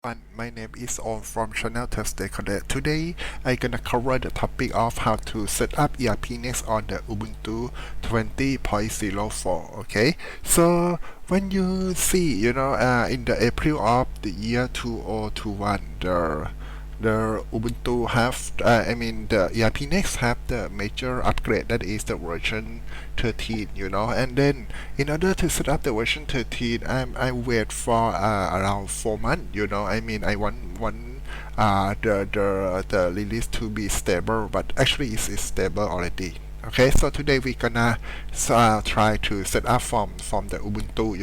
My name is Om from channel Thursday Connect. Today I'm gonna cover the topic of how to set up ERPNext on the Ubuntu 20.04. Okay, so when you see, in the April of the year 2021, the Ubuntu have, the ERPNext have the major upgrade, that is the version 13, and then in order to set up the version 13, I wait for around 4 months, I want the release to be stable, but actually it's stable already. Okay, so today we're gonna try to set up from the Ubuntu,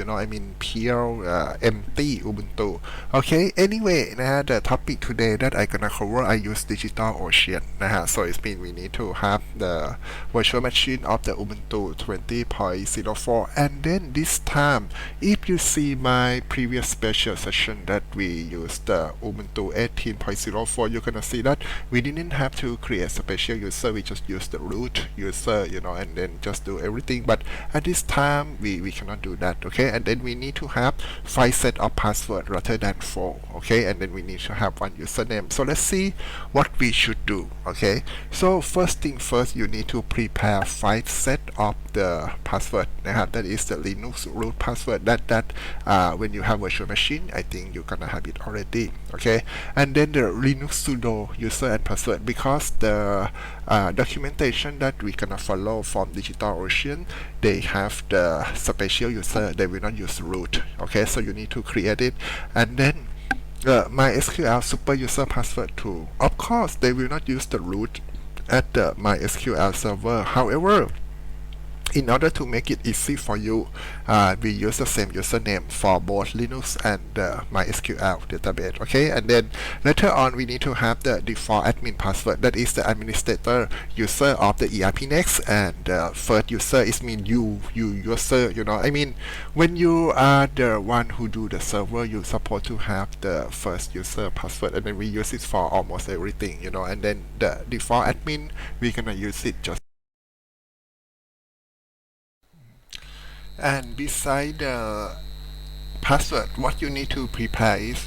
pure empty Ubuntu. Okay, anyway, the topic today that I'm gonna cover, I use DigitalOcean, so it means we need to have the virtual machine of the Ubuntu 20.04, and then this time, if you see my previous special session that we used the Ubuntu 18.04, you're gonna see that we didn't have to create a special user, we just use the root user, and then just do everything. But at this time we cannot do that. Okay, and then we need to have 5 set of password rather than 4. Okay, and then we need to have 1 username. So let's see what we should do. Okay, so first thing first, you need to prepare 5 set of the password. That is the Linux root password that when you have virtual machine, I think you're gonna have it already. Okay, and then the Linux sudo user and password, because the documentation that we gonna follow from DigitalOcean, they have the special user, they will not use root. Okay, so you need to create it, and then MySQL super user password too. Of course, they will not use the root at the MySQL server. However, in order to make it easy for you, we use the same username for both Linux and MySQL database. Okay, and then later on we need to have the default admin password, that is the administrator user of the ERPNext, and first user is you user. When you are the one who do the server, you're supposed to have the first user password, and then we use it for almost everything. And then the default admin, we're gonna use it just. And beside the password, what you need to prepare is,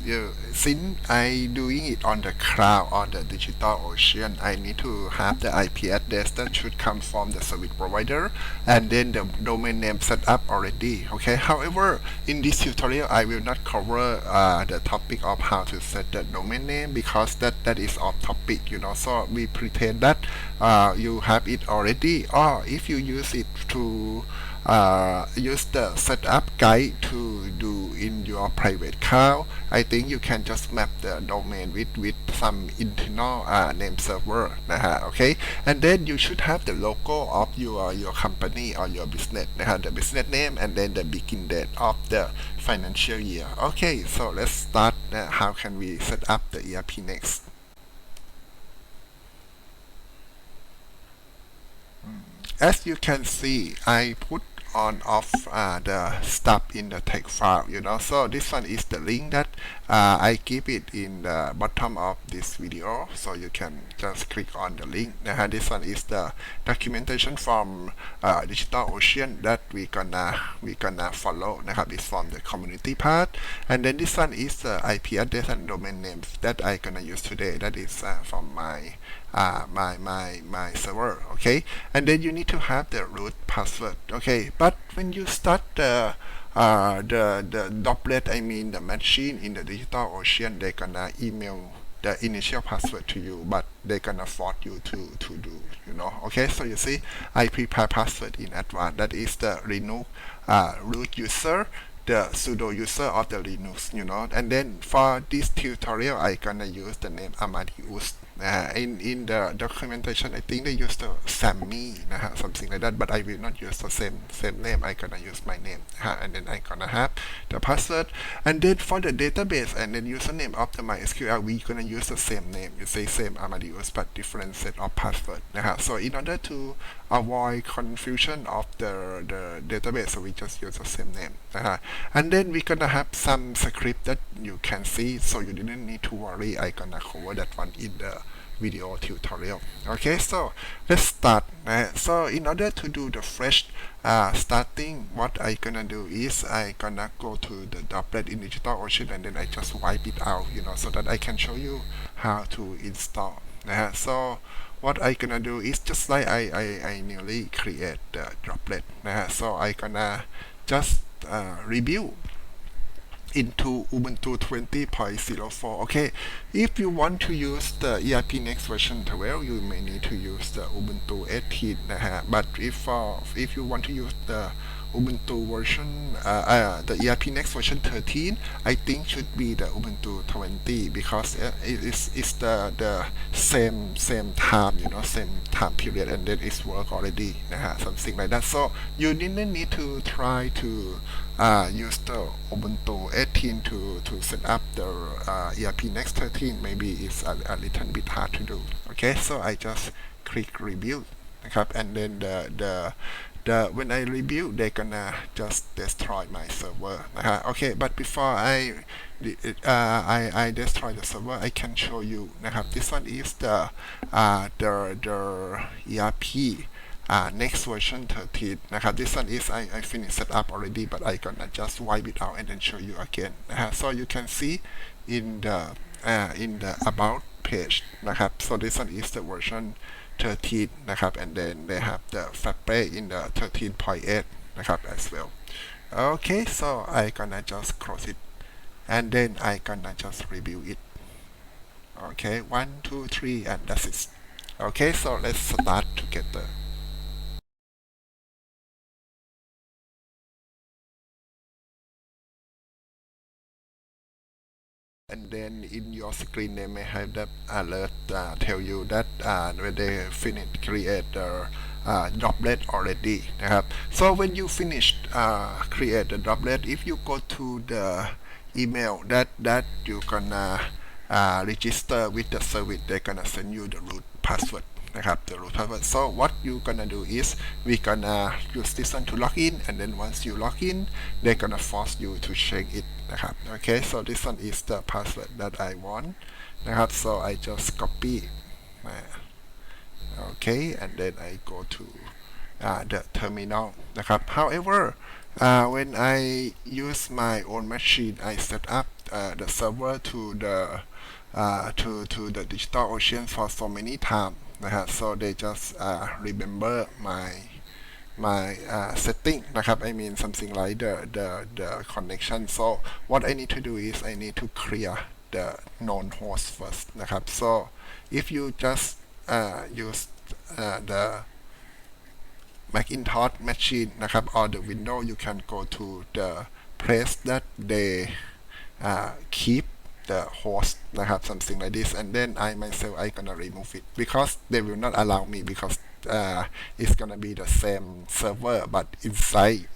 since I doing it on the cloud on the DigitalOcean, I need to have the IP address that should come from the service provider, and then the domain name set up already. Okay, however, in this tutorial I will not cover the topic of how to set the domain name, because that is off topic, so we pretend that you have it already, or if you use it to use the setup guide to do in your private cloud, I think you can just map the domain with some internal name server. Okay, and then you should have the logo of your company or your business, the business name, and then the begin date of the financial year. Okay, so let's start. How can we set up the ERPNext? As you can see, I put on off the stuff in the text file, so this one is the link that I keep it in the bottom of this video, so you can just click on the link. This one is the documentation from DigitalOcean that we gonna follow. It's from the community part, and then this one is the IP address and domain names that I gonna use today. That is from my server. Okay, and then you need to have the root password. Okay, but when you start the droplet, the machine in the DigitalOcean, they're gonna email the initial password to you, but they're gonna force you to do, Okay, so you see, I prepare password in advance. That is the Linux root user, the sudo user of the Linux, and then for this tutorial I gonna use the name Amadeus. In the documentation, I think they use the Sammy, something like that, but I will not use the same name. I gonna use my name, and then I gonna have the password, and then for the database and then username of the MySQL, we gonna use the same name. You say same Amadeus, but different set of password. So in order to avoid confusion of the database, so we just use the same name. And then we gonna have some script that you can see, so you didn't need to worry. I gonna cover that one in the video tutorial. Okay, so let's start. So in order to do the fresh starting, what I gonna do is I gonna go to the droplet in DigitalOcean and then I just wipe it out, so that I can show you how to install. So what I gonna do is just like I newly create the droplet. So I gonna just review into Ubuntu 20.04. Okay, if you want to use the ERPNext version 12, you may need to use the Ubuntu 18 but if you want to use the Ubuntu version, the ERPNext version 13, I think should be the Ubuntu 20 because it's the same time, same time period, and then it's work already, something like that. So you didn't need to try to use the Ubuntu 18 to set up the ERPNext 13. Maybe it's a little bit hard to do. Okay, so I just click review, and then when I review, they're gonna just destroy my server. Okay, but before I destroy the server, I can show you. This one is the ERP next version 13. This one is I finished set up already, but I gonna just wipe it out and then show you again. So you can see in the about page. So this one is the version 13, and then they have the Frappe in the 13.8 as well. Okay, so I gonna just close it and then I gonna just review it. Okay, 1, 2, 3, and that's it. Okay, so let's start together. And then in your screen they may have that alert tell you that when they finish create the droplet already. So when you finish create the droplet, if you go to the email that you gonna register with the service, they're gonna send you the root password. The root password. So what you gonna do is we gonna use this one to log in, and then once you log in, they're gonna force you to change it. Okay, so this one is the password that I want. So I just copy. Okay, and then I go to the terminal. However, when I use my own machine, I set up the server to the DigitalOcean for so many times. So they just remember my setting. I mean something like the connection. So what I need to do is I need to clear the known host first. So if you just use the Macintosh machine or the Windows, you can go to the place that they keep the host, something like this, and then I myself gonna remove it because they will not allow me because it's gonna be the same server but inside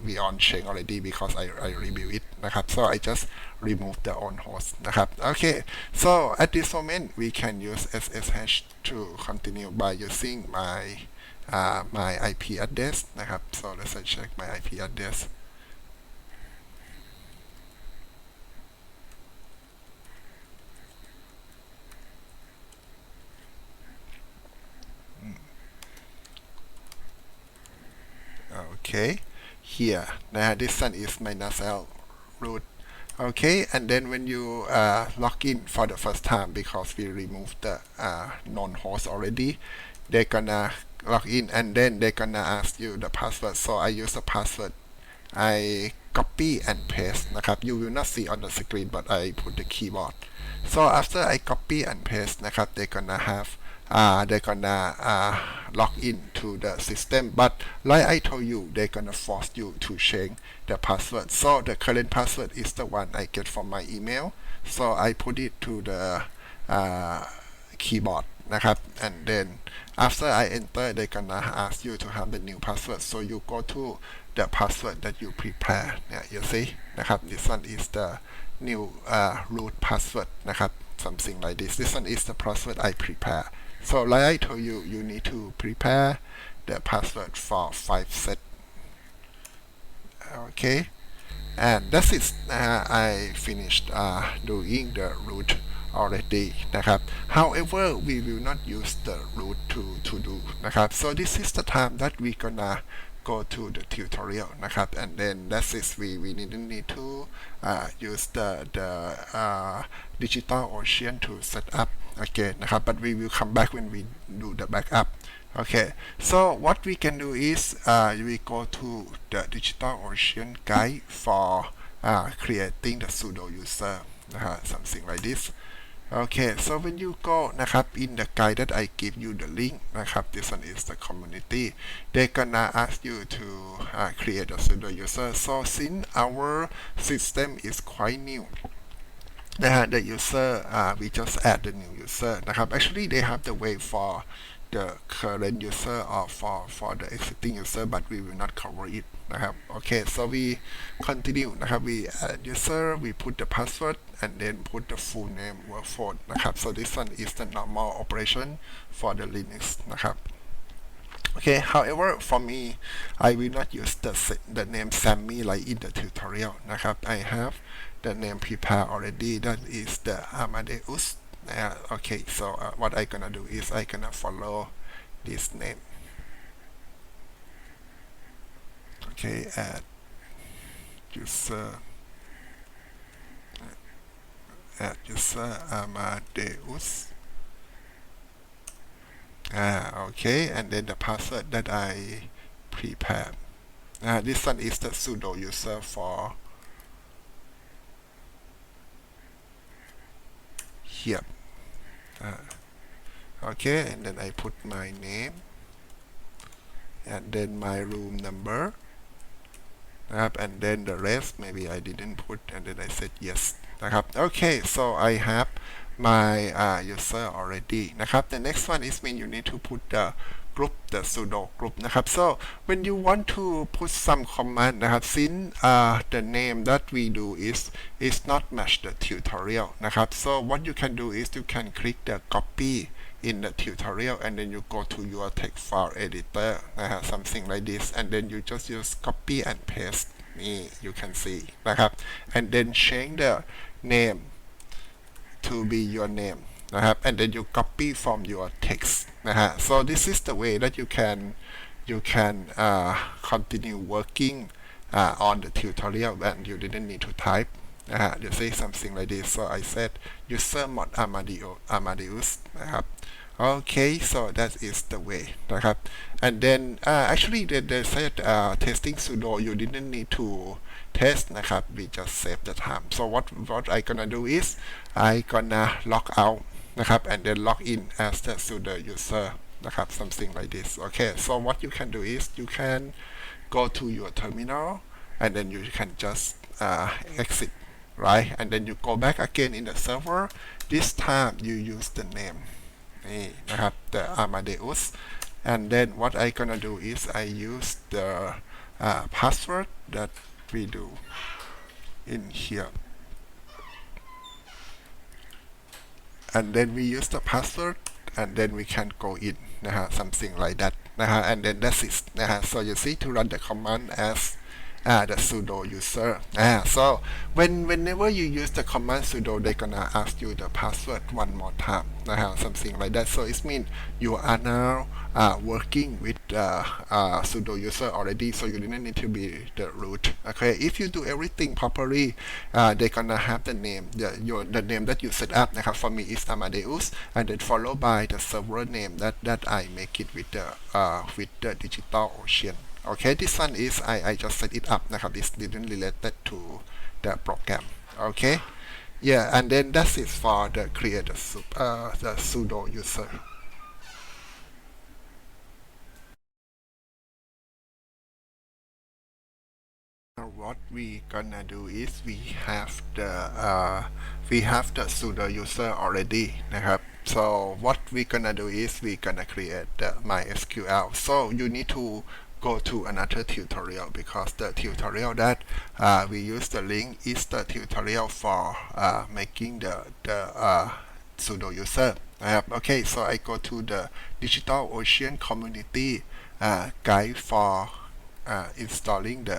we on change already because I review it. So I just remove the on host. Okay, so at this moment we can use SSH to continue by using my IP address. So let's check my IP address. Okay, here this one is -L root. Okay, and then when you log in for the first time, because we removed the known host already, they're gonna log in and then they're gonna ask you the password. So I use the password, I copy and paste. You will not see on the screen, but I put the keyboard. So after I copy and paste, they're gonna have log in to the system, but like I told you, they're gonna force you to change the password. So the current password is the one I get from my email, so I put it to the keyboard, and then after I enter, they're gonna ask you to have the new password. So you go to the password that you prepare. You see, this one is the new root password, something like this. This one is the password I prepare. So like I told you, you need to prepare the password for 5 sets. Okay, and that's it. I finished doing the root already นะครับ however we will not use the root to do นะครับ so this is the time that we gonna go to the tutorial นะครับ and then that's it we didn't need to use the DigitalOcean to set up again นะครับ but we will come back when we do the backup. Okay, so what we can do is we go to the DigitalOcean guide for creating the Sudo user นะฮะ something like this. Okay, so when you go นะครับ in the guide that I give you the link นะครับ this one is the community. They gonna ask you to create a Sudo user. So since our system is quite new, the user we just add the new user นะครับ actually they have the way for the current user or for the existing user, but we will not cover it นะครับ okay, so we continue นะครับ we add user, we put the password and then put the full name workflow นะครับ so this one is the normal operation for the Linux นะครับ okay, however for me I will not use the name Sammy like in the tutorial นะครับ I have the name prepared already, that is the Amadeus. Okay, so what I gonna do is I gonna follow this name. Okay, add user Amadeus. Okay, and then the password that I prepared. This one is the Sudo user for here. Okay, and then I put my name and then my room number, and then the rest maybe I didn't put, and then I said yes นะครับ okay, so I have my user already นะครับ the next one is mean you need to put the group, the sudo group นะครับ so when you want to put some command นะครับ since the name that we do is not match the tutorial นะครับ so what you can do is you can click the copy in the tutorial and then you go to your text file editor นะฮะ something like this, and then you just use copy and paste นี่ you can see นะครับ and then change the name to be your name นะครับ and then you copy from your text นะฮะ so this is the way that you can continue working on the tutorial and you didn't need to type นะฮะ you say something like this, so I said user mod Amadeus นะครับ okay, so that is the way นะครับ and then actually they said testing sudo you didn't need to test นะครับ we just save the time, so what I gonna do is I gonna log out นะครับ and then log in as the sudo user นะครับ something like this. Okay, so what you can do is you can go to your terminal and then you can just exit, right, and then you go back again in the server. This time you use the name นี่นะครับ the Amadeus, and then what I gonna do is I use the password that we do in here, and then we use the password and then we can go in นะฮะ something like that นะฮะ and then that's it นะฮะ so you see to run the command as the sudo user. So whenever you use the command sudo they're gonna ask you the password one more time นะฮะ something like that, so it means you are now working with sudo user already, so you didn't need to be the root. Okay, if you do everything properly they're gonna have the name the name that you set up นะครับ for me is Amadeus, and then followed by the server name that I make it with the DigitalOcean. Okay, this one is I just set it up นะครับ this didn't related to the program. Okay, yeah, and then that's it for the create the sudo user. What we gonna do is we have the sudo user already นะครับ so what we gonna do is we gonna create the MySQL, so you need to go to another tutorial because the tutorial that we use the link is the tutorial for making the sudo user นะครับ okay, so I go to the DigitalOcean community guide for installing the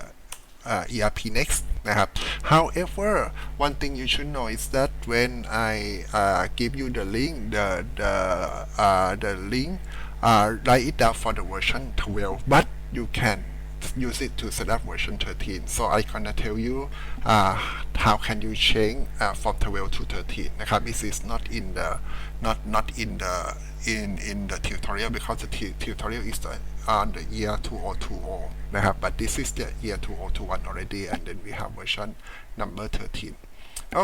ERPNext นะครับ However, one thing you should know is that when I give you the link, the link, write it down for the version 12, but you can use it to set up version 13. So I gonna tell you how can you change from 12 to 13 นะครับ This is not in the in the tutorial because the tutorial is on the year 2020 นะครับ but this is the year 2021 already, and then we have version number 13.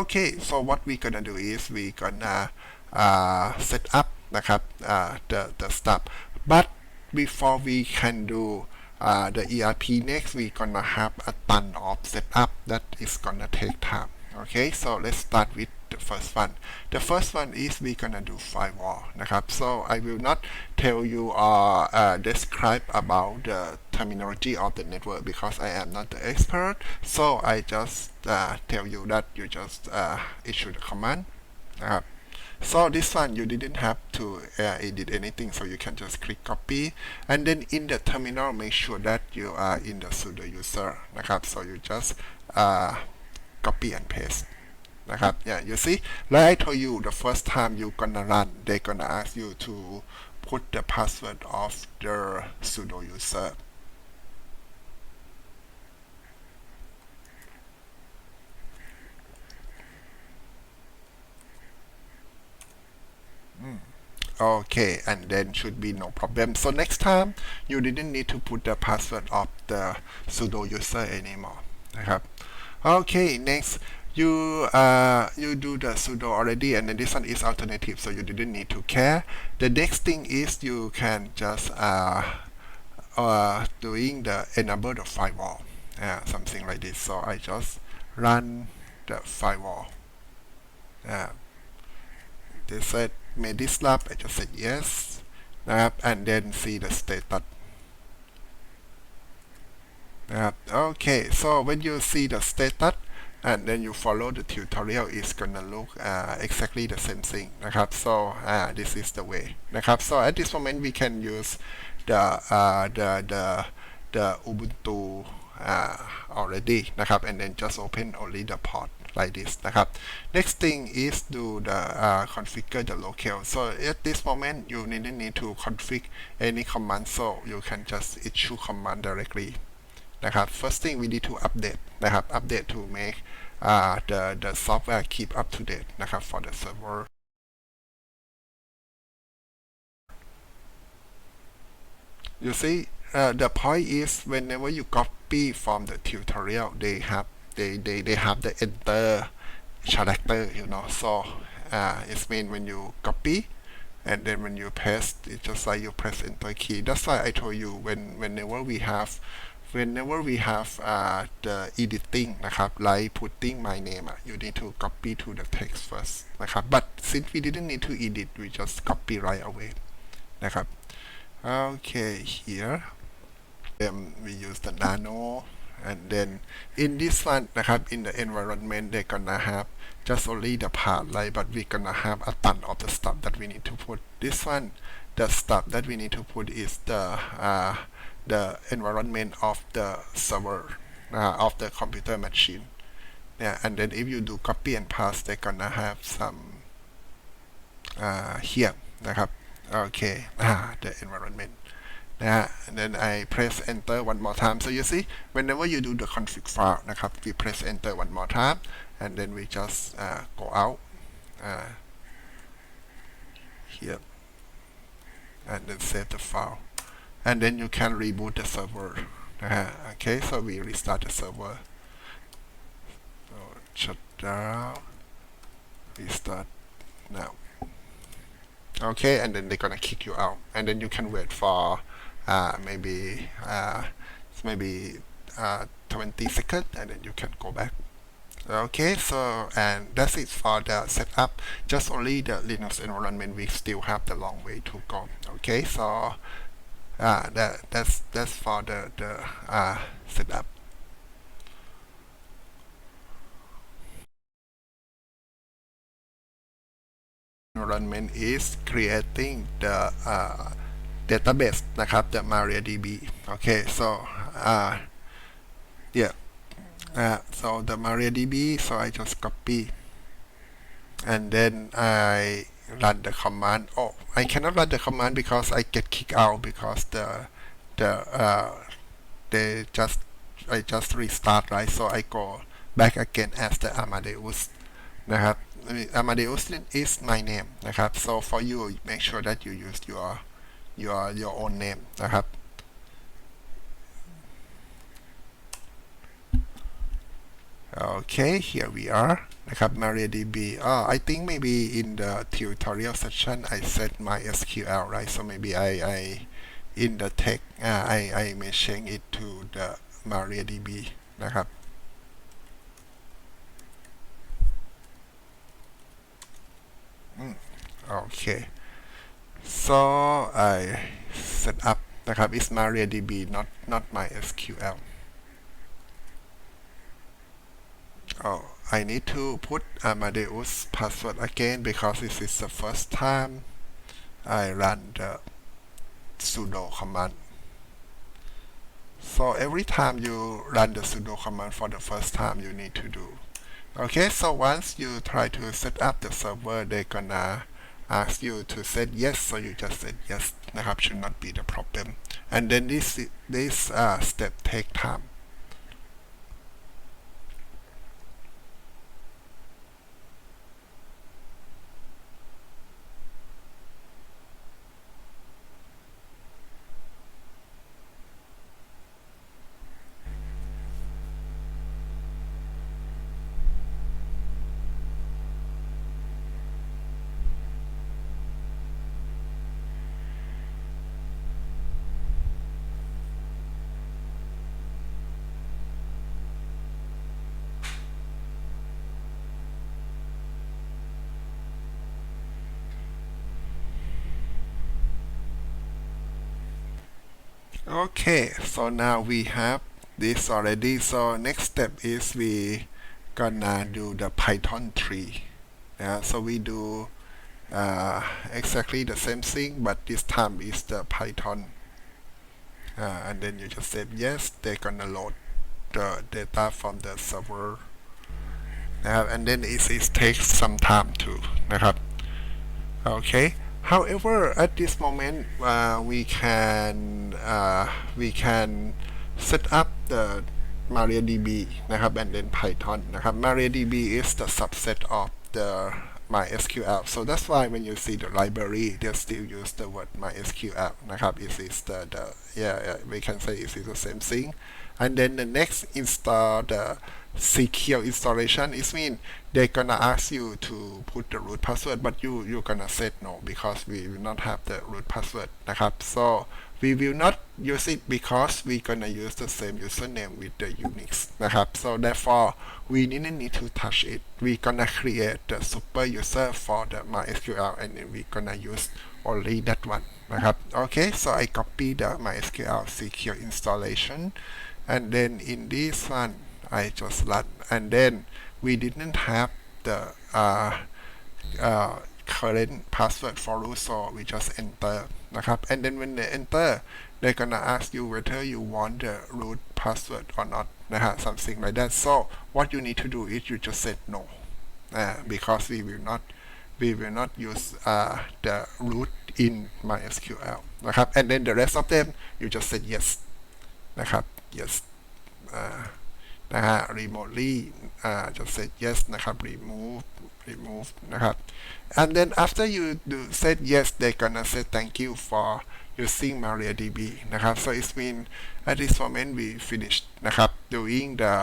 Okay, so what we gonna do is we gonna set upนะครับthe stuff, but before we can do the ERPNext, we gonna have a ton of setup that is gonna take time. Okay, so let's start with the first one. The first one is we gonna do firewall นะครับ so I will not tell you or describe about the terminology of the network because I am not the expert, so I just tell you that you just issue the command นะครับ. So this one you didn't have to edit anything, so you can just click copy, and then in the terminal make sure that you are in the Sudo user นะครับ so you just copy and paste นะครับ yeah, you see, like I told you, the first time you gonna run, they gonna ask you to put the password of the Sudo user. Okay, and then should be no problem. So next time you didn't need to put the password of the Sudo user anymore นะครับ Okay, next you do the Sudo already, and then this one is alternative, so you didn't need to care. The next thing is you can just doing the enable the firewall, something like this. So I just run the firewall. They said may this lab, I just said yes นะครับ and then see the status นะครับ okay, so when you see the status and then you follow the tutorial, it's gonna look exactly the same thing นะครับ so this is the way นะครับ so at this moment we can use the Ubuntu already นะครับ and then just open only the port like this นะครับ next thing is do the configure the local. So at this moment you didn't need to configure any command, so you can just issue command directly นะครับ first thing we need to update นะครับ update to make the software keep up to date นะครับ for the server. You see, the point is whenever you copy from the tutorial, they have the enter character, you know, so it means when you copy and then when you paste, it's just like you press enter key. That's why I told you whenever we have the editing นะครับ like putting my name, you need to copy to the text first นะครับ but since we didn't need to edit, we just copy right away นะครับ okay, here we use the nano, and then in this one นะครับ in the environment they're gonna have just only the part, like, but we're gonna have a ton of the stuff that we need to put. This one, the stuff that we need to put is the environment of the server, of the computer machine, and then if you do copy and paste, they're gonna have some here นะครับ okay, the environment and then I press enter one more time. So you see, whenever you do the config file นะครับ we press enter one more time, and then we just go out here and then save the file, and then you can reboot the server. Okay, so we restart the server, so shut down, restart now. Okay, and then they're gonna kick you out, and then you can wait for maybe 20 seconds, and then you can go back. Okay, so and that's it for the setup. Just only the Linux environment, we still have the long way to go. Okay, so that's for the setup. Environment is creating the database นะครับ the MariaDB. Okay, so yeah, so the MariaDB, so I just copy and then I run the command. Oh, I cannot run the command because I get kicked out because I just restart, right? So I go back again as the Amadeus นะครับ Amadeus is my name นะครับ so for you make sure that you use your own name นะครับ okay, here we are นะครับ MariaDB I think maybe in the tutorial section I set MySQL, right? So maybe I in the text I may change it to the MariaDB นะครับ okay, so I set up นะครับ is MariaDB not MySQL. Oh, I need to put Amadeus password again because this is the first time I run the sudo command. So every time you run the sudo command for the first time, you need to do. Okay, so once you try to set up the server, they're gonna ask you to set yes, so you just said yes นะครับ should not be the problem. And then this step take time. Okay, so now we have this already. So next step is we gonna do the Python tree. So we do exactly the same thing, but this time is the Python. And then you just say yes, they're gonna load the data from the server. And then it takes some time too นะครับ okay. However, at this moment we can set up the MariaDB นะครับ and then Python นะครับ MariaDB is the subset of the MySQL, so that's why when you see the library they still use the word MySQL นะครับ it is we can say it is the same thing. And then the next install the secure installation is mean they're gonna ask you to put the root password, but you're gonna set no because we will not have the root password นะครับ so we will not use it because we're gonna use the same username with the Unix นะครับ so therefore we didn't need to touch it. We're gonna create the super user for the MySQL and then we're gonna use only that one นะครับ okay, so I copy the MySQL secure installation and then in this one I just run, and then we didn't have the current password for root, so we just enter นะครับ and then when they enter they're gonna ask you whether you want the root password or not นะฮะ something like that. So what you need to do is you just say no because we will not use the root in MySQL นะครับ and then the rest of them you just say yes นะครับ yesนะฮะ remotely just say yes นะครับ remove นะครับ and then after you do said yes they're gonna say thank you for using MariaDB นะครับ so it means at this moment we finished นะครับ doing the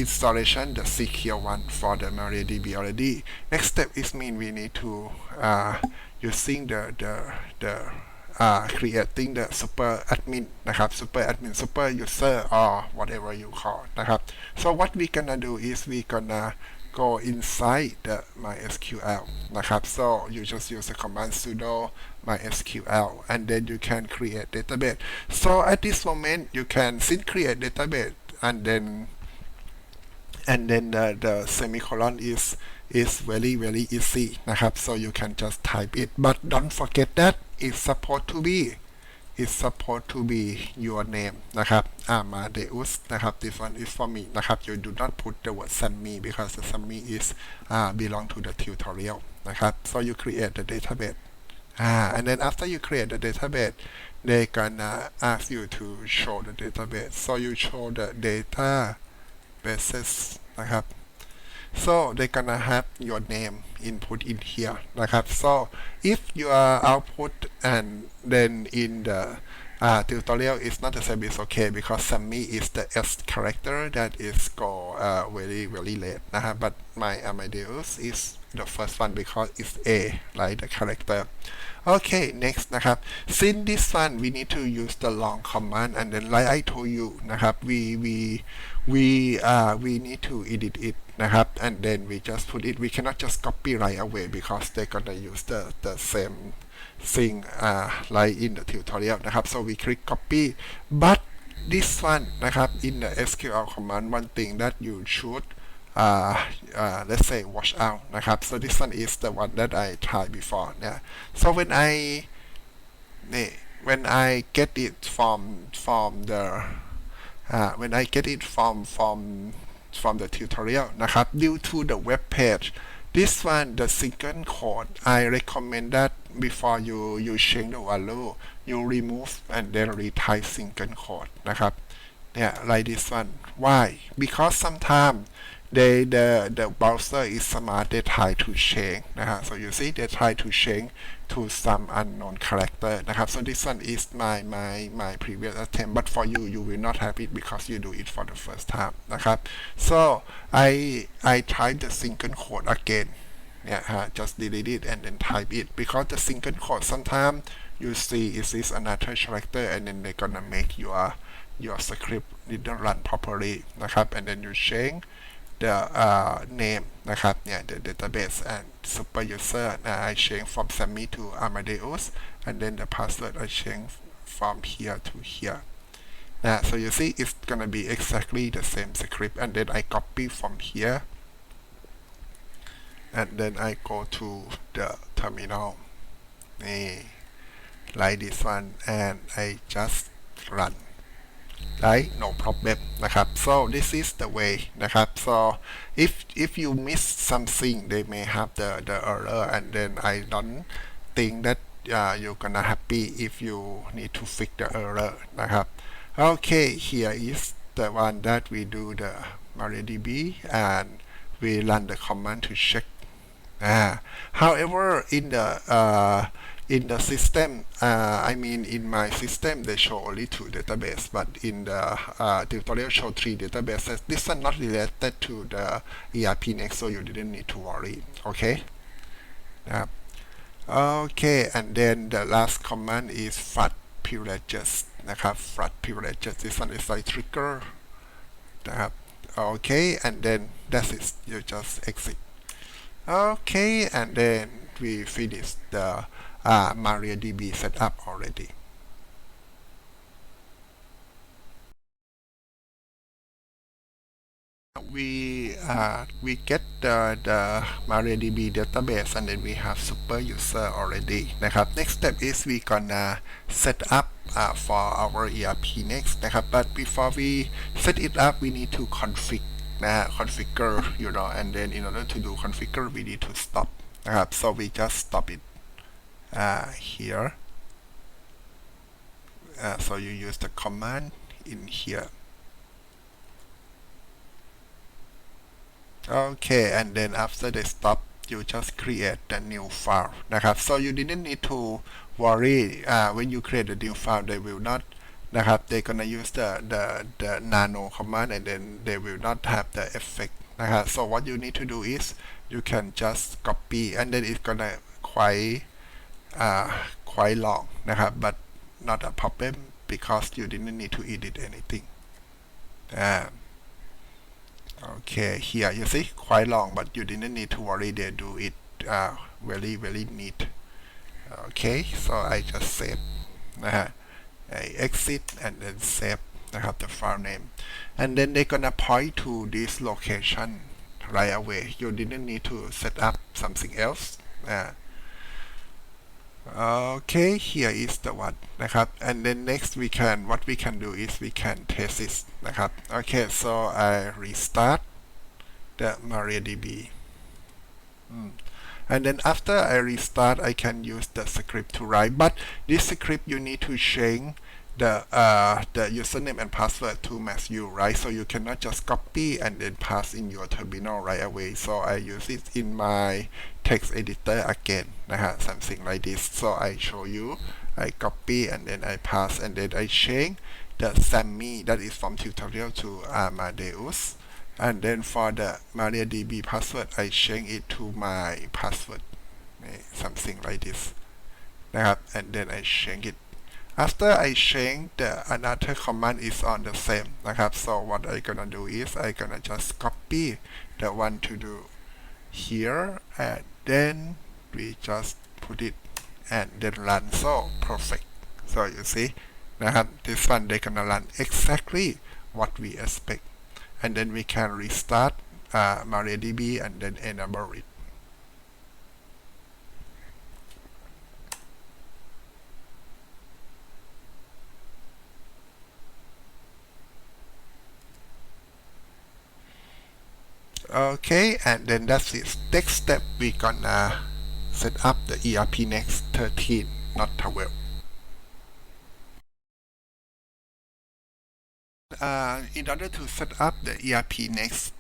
installation the secure one for the MariaDB already. Next step is mean we need to using the creating the super admin นะครับ super admin super user or whatever you call นะครับ so what we gonna do is we gonna go inside the MySQL นะครับ so you just use the command sudo MySQL and then you can create database. So at this moment you can create database and then the semicolon is very easy นะครับ so you can just type it, but don't forget that it's supposed to be is supposed to be your name นะครับ Amadeus นะครับ this one is for me นะครับ you do not put the word Sammy because the Sammy is belong to the tutorial นะครับ so you create the database and then after you create the database they gonna ask you to show the database so you show the databases นะครับ so they gonna have your name input in here นะครับ so if your output and then in the tutorial is not the same is okay because Sammy is the S character that is go very late นะครับ but my Amadeus is the first one because it's A like the character okay next นะครับ since this one we need to use the long command and then like I told you นะครับ we need to edit it นะครับ and then we just put it we cannot just copy right away because they're gonna use the same thing like in the tutorial นะครับ so we click copy but this one นะครับ in the SQL command one thing that you should let's say watch out นะครับ so this one is the one that I tried before เนี่ย so when I get it from the when I get it from the tutorial นะครับ due to the web page this one the single code I recommend that before you change the value you remove and then retype single code นะครับ เนี่ย like this one why because sometimes the browser is smart they try to change นะฮะ so you see they try to change to some unknown character นะครับ so this one is my previous attempt but for you will not have it because you do it for the first time นะครับ so I tried the single code again เนี่ยฮะ just delete it and then type it because the single code sometimes you see is this another character and then they're gonna make your script didn't run properly นะครับ and then you change the name นะครับ เนี่ย the database and super user I change from Sammy to Amadeus and then the password I change from here to here so you see it's gonna be exactly the same script and then I copy from here and then I go to the terminal นี่ like this one and I just run right no problem นะครับ so this is the way นะครับ so if you miss something they may have the error and then I don't think that you're gonna happy if you need to fix the error นะครับ okay here is the one that we do the MariaDB and we run the command to check however in the system I mean in my system they show only 2 database but in the tutorial show 3 databases this one not related to the ERPNext so you didn't need to worry okay okay and then the last command is Frappe privileges นะครับ Frappe privileges this one is like trigger นะครับ okay and then that's it you just exit okay and then we finish the MariaDB setup already we get the MariaDB database and then we have super user already นะครับ next step is we gonna set up for our ERPNext นะครับ but before we set it up we need to configure you know and then in order to do configure we need to stop นะครับ so we just stop it here so you use the command in here okay and then after they stop you just create the new file นะครับ so you didn't need to worry when you create the new file they will not นะครับ they gonna use the nano command and then they will not have the effect นะครับ so what you need to do is you can just copy and then it's gonna quite long นะครับ but not a problem because you didn't need to edit anything okay here you see quite long but you didn't need to worry they do it very neat okay so I just save นะฮะ I exit and then save นะครับ the file name and then they're gonna point to this location right away you didn't need to set up something else Okay, here is the one นะครับ and then next what we can do is we can test it นะครับ okay so I restart the MariaDB and then after I restart I can use the script to write, but this script you need to change the username and password to match you, right? So you cannot just copy and then pass in your terminal right away. So I use it in my text editor again นะฮะ something like this. So I show you, I copy and then I pass and then I change the Sammy that is from tutorial to Amadeus, and then for the MariaDB password I change it to my password, something like this นะครับ and then I change it. After I change, the another command is on the same นะครับ so what I gonna do is I gonna just copy the one to do here and then we just put it and then run. So perfect. So you see นะครับ this one they gonna run exactly what we expect, and then we can restart MariaDB and then enable it. Okay, and then that's it. Next step we gonna set up the ERPNext 13, not 12. In order to set up the ERPNext,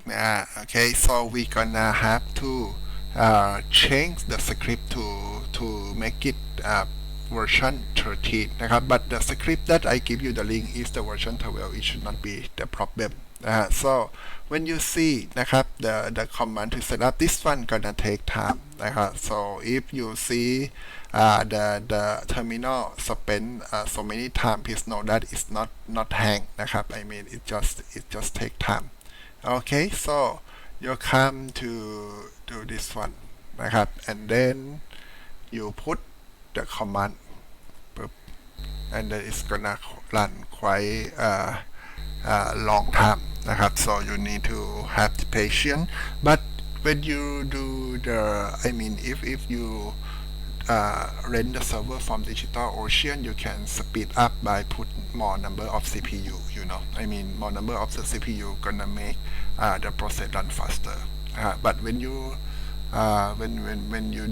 okay, so we gonna have to change the script to make it version 13 นะครับ but the script that I give you the link is the version 12. It should not be the problem. So when you see นะครับ the command to set up, this one gonna take time นะครับ so if you see the terminal spend so many time, please know that it's not hang นะครับ I mean it just take time. Okay, so you come to do this one นะครับ and then you put the command and then it's gonna run quite long time นะครับ so you need to have the patience, but when you do the if you rent the server from DigitalOcean, you can speed up by put more number of CPU, more number of the CPU gonna make the process run faster, but when you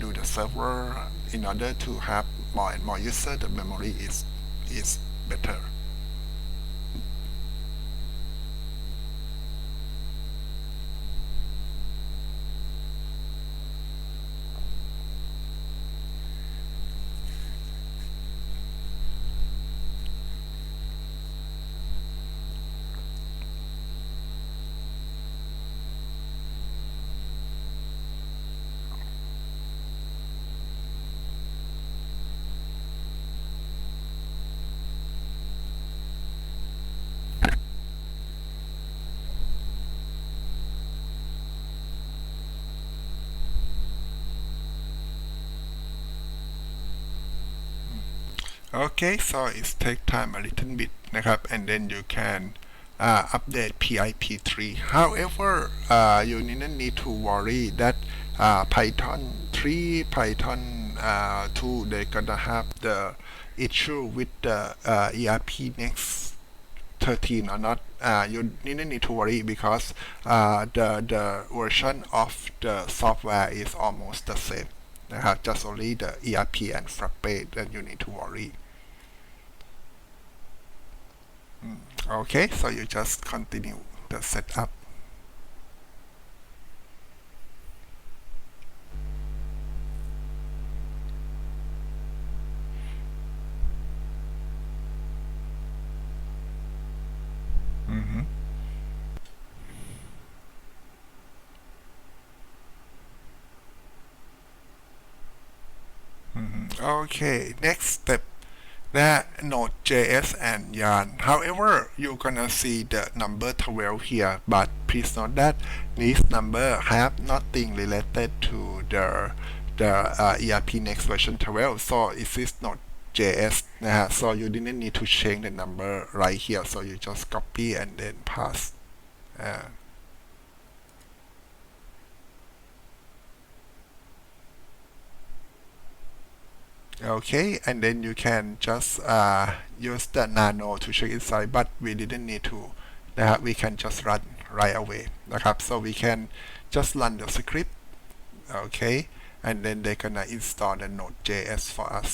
do the server, in order to have more and more user, the memory is better. Okay, so it take time a little bit นะครับ and then you can update PIP3. However, you need to worry that Python 3, Python 2, they're gonna have the issue with the ERPNext 13 or not. You need to worry because the version of the software is almost the same. Just only the ERP and Frappe that you need to worry. Okay, so you just continue the setup. Okay, next step, that Node.js and Yarn. However, you're gonna see the number 12 here, but please note that this number have nothing related to the ERPNext version 12, so it is Node.js นะฮะ so you didn't need to change the number right here, so you just copy and then paste. Okay, and then you can just use the nano to check inside, but we didn't need to นะครับ we can just run right away นะครับ so we can just run the script okay and then they're gonna install the Node.js for us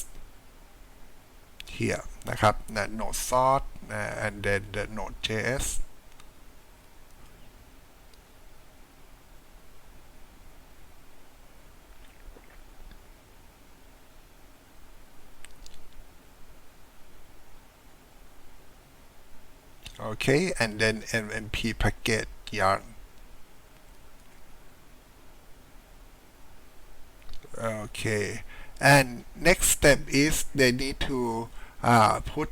here นะครับ the node source and then the Node.js okay and then mmp package yarn okay and next step is they need to put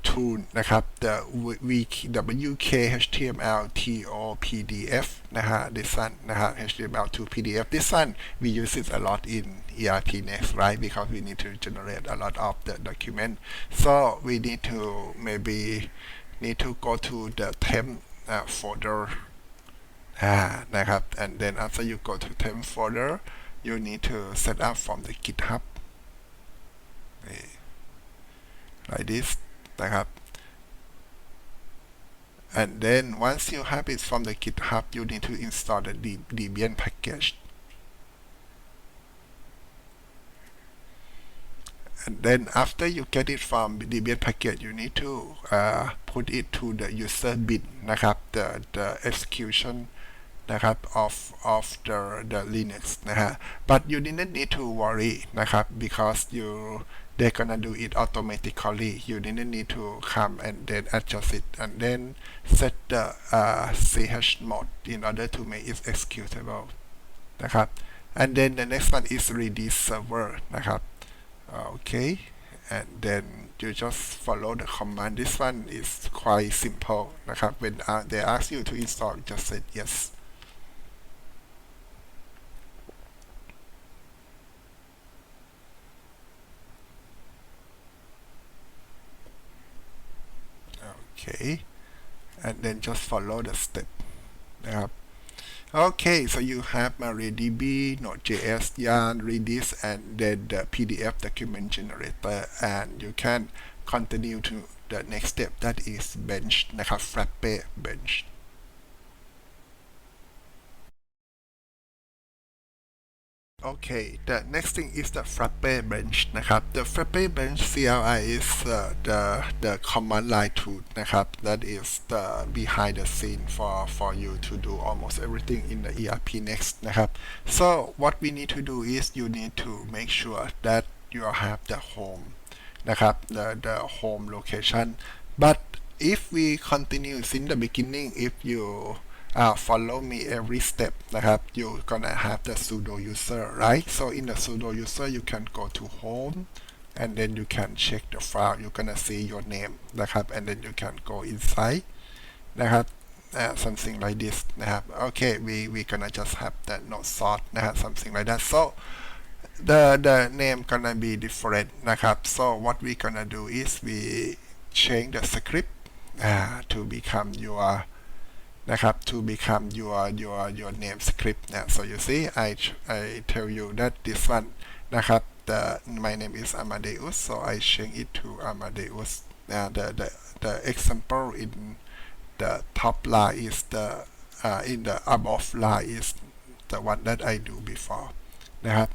tool นะครับ the WKHTMLTOPDF นะฮะ this one นะฮะ HTML2PDF this one we use it a lot in ERPNext right because we need to generate a lot of the document so we need to maybe need to go to the temp folder นะครับ and then after you go to temp folder you need to set up from the GitHub like this นะครับ and then once you have it from the GitHub you need to install the Debian package and then after you get it from Debian package you need to put it to the user bin นะครับ the execution นะครับ of the Linux นะฮะ but you didn't need to worry นะครับ because they're gonna do it automatically you didn't need to come and then adjust it and then set the ch mode in order to make it executable นะครับ and then the next one is Redis server นะครับ okay and then you just follow the command this one is quite simple นะครับ when they ask you to install just say yes okay and then just follow the step นะครับ okay so you have MariaDB Node.js Yarn Redis and then the PDF document generator and you can continue to the next step that is bench นะครับ Frappe bench okay the next thing is the Frappe bench นะครับ the Frappe bench CLI is the command line tool นะครับ that is the behind the scene for you to do almost everything in the ERPNext นะครับ so what we need to do is you need to make sure that you have the home นะครับ the home location but if we continue since the beginning if you follow me every step นะครับ you gonna have the sudo user right so in the sudo user you can go to home and then you can check the file you're gonna see your name นะครับ and then you can go inside นะครับ something like this นะครับ okay we gonna just have the node source นะฮะ something like that so the name gonna be different นะครับ so what we gonna do is we change the script to become your นะครับ to become your name script นะ so you see I tell you that this one นะครับ my name is Amadeus so I change it to Amadeus the example in the top line is the in the above line is the one that I do before นะครับ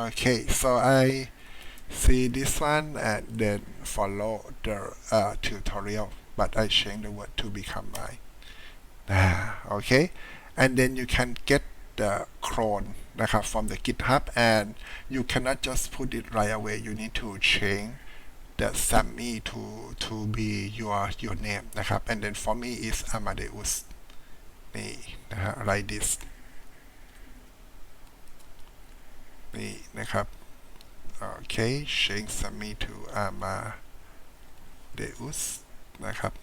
okay so I see this one and then follow the tutorial but I change the word to become my okay and then you can get the clone นะครับ from the GitHub and you cannot just put it right away you need to change the Sammy to be your name นะครับ and then for me is Amadeus นี่นะฮะ like this นี่นะครับ okay change Sammy to Amadeus นะครับ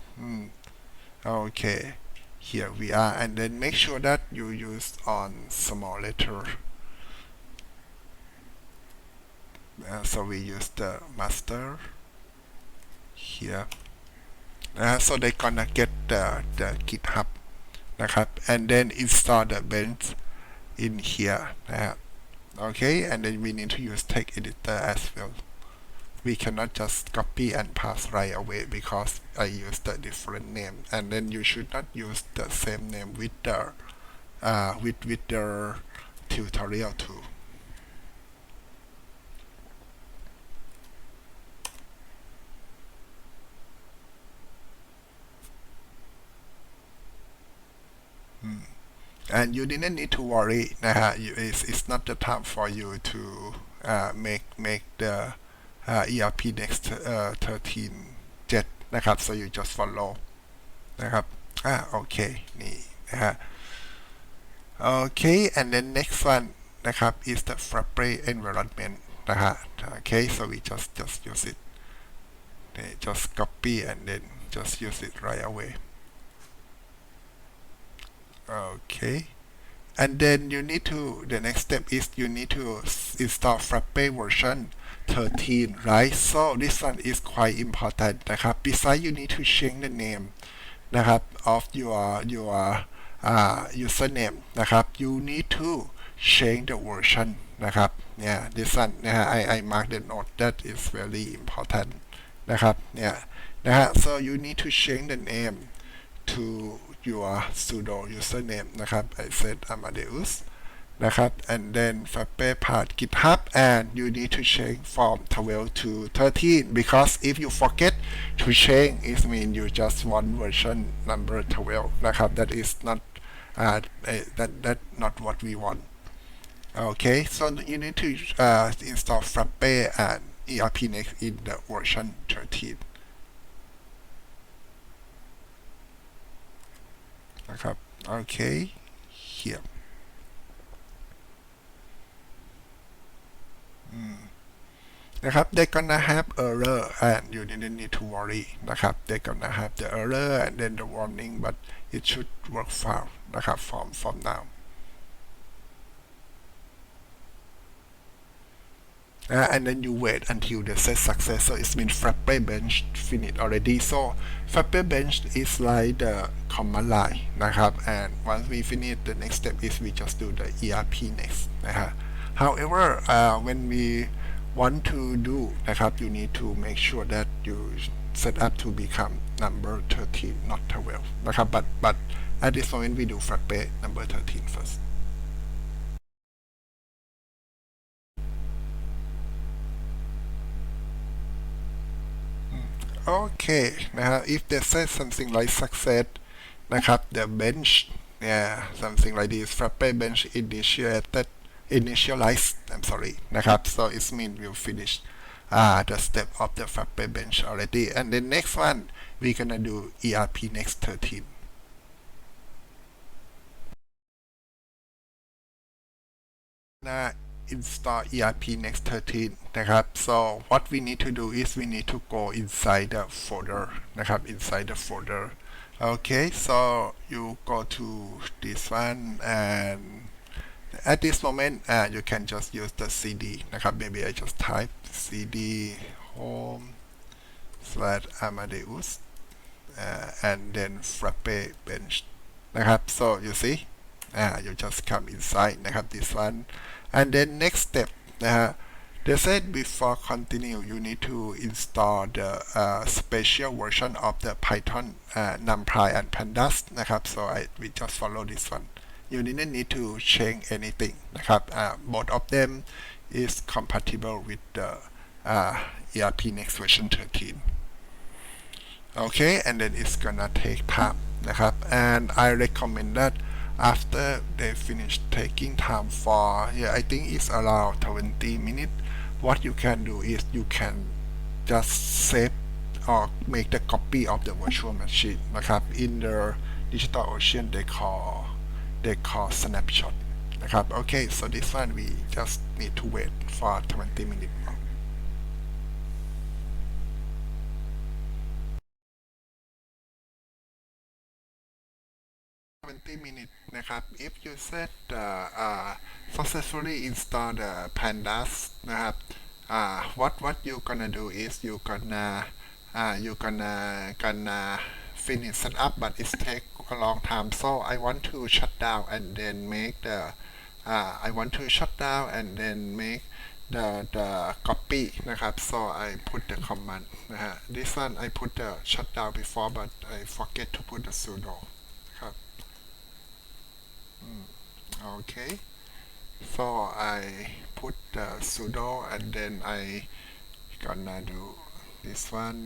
okay here we are and then make sure that you use on small letter so we use the master here so they gonna get the GitHub นะครับ and then install the bench in here นะครับ Okay, and then we need to use text editor as well. We cannot just copy and paste right away because I use the different name, and then you should not use the same name with the with the tutorial too. And you didn't need to worry นะฮะ it's not the time for you to make the ERPNext 13 jet นะครับ so you just follow นะครับโอเคนี่นะฮะโอเค and then next one นะครับ is the Frappe environment นะฮะ okay so we just use it just copy and then just use it right away. Okay, and then you need to the next step is you need to install Frappe version 13, right? So this one is quite important นะครับ besides you need to change the name นะครับ of your username นะครับ you need to change the version นะครับ yeah this one นะฮะ I mark the note that is very important นะครับเนี่ยนะฮะ so you need to change the name to your Sudo username นะครับ I said Amadeus นะครับ and then Frappe part GitHub and you need to change from 12 to 13 because if you forget to change it means you just want version number 12 นะครับ that is not that not what we want. Okay, so you need to install Frappe and ERPNext in the version 13. นะครับ okay hereนะครับ they're gonna have error and you didn't need to worry นะครับ they're gonna have the error and then the warning but it should work fine นะครับ from now and then you wait until the set success so it means Frappe bench finished already so Frappe bench is like the command line นะครับ and once we finish the next step is we just do the ERPNext นะฮะ however when we want to do นะครับ you need to make sure that you set up to become number 13 not 12 นะครับ but at this moment we do Frappe number 13 first. Okay นะฮะ if they say something like success นะครับ the bench yeah something like this Frappe bench initialized I'm sorry นะครับ so it means you finish the step of the Frappe bench already and the next one we gonna do ERPNext 13. Install ERPNext 13 นะครับ so what we need to do is we need to go inside the folder นะครับ inside the folder okay so you go to this one and at this moment you can just use the cd นะครับ maybe I just type cd home/Amadeus and then Frappe bench นะครับ so you see you just come inside นะครับ this one and then next step นะฮะ they said before continue you need to install the special version of the Python NumPy and Pandas นะครับ so we just follow this one you didn't need to change anything นะครับ both of them is compatible with the ERPNext version 13 okay and then it's gonna take time นะครับ and I recommend that after they finish taking time for I think it's around 20 minutes what you can do is you can just save or make the copy of the virtual machine นะครับ in the DigitalOcean they call Snapshot นะครับ okay so this one we just need to wait for 20 minutes minutes นะครับ if you set successfully install the pandas นะครับ what you gonna do is you gonna finish set up but it take a long time so I want to shut down and then make the I want to shut down and then make the copy นะครับ so I put the command นะฮะ this one I put the shutdown before but I forget to put the sudo ครับ okay so I put the sudo and then I gonna do this one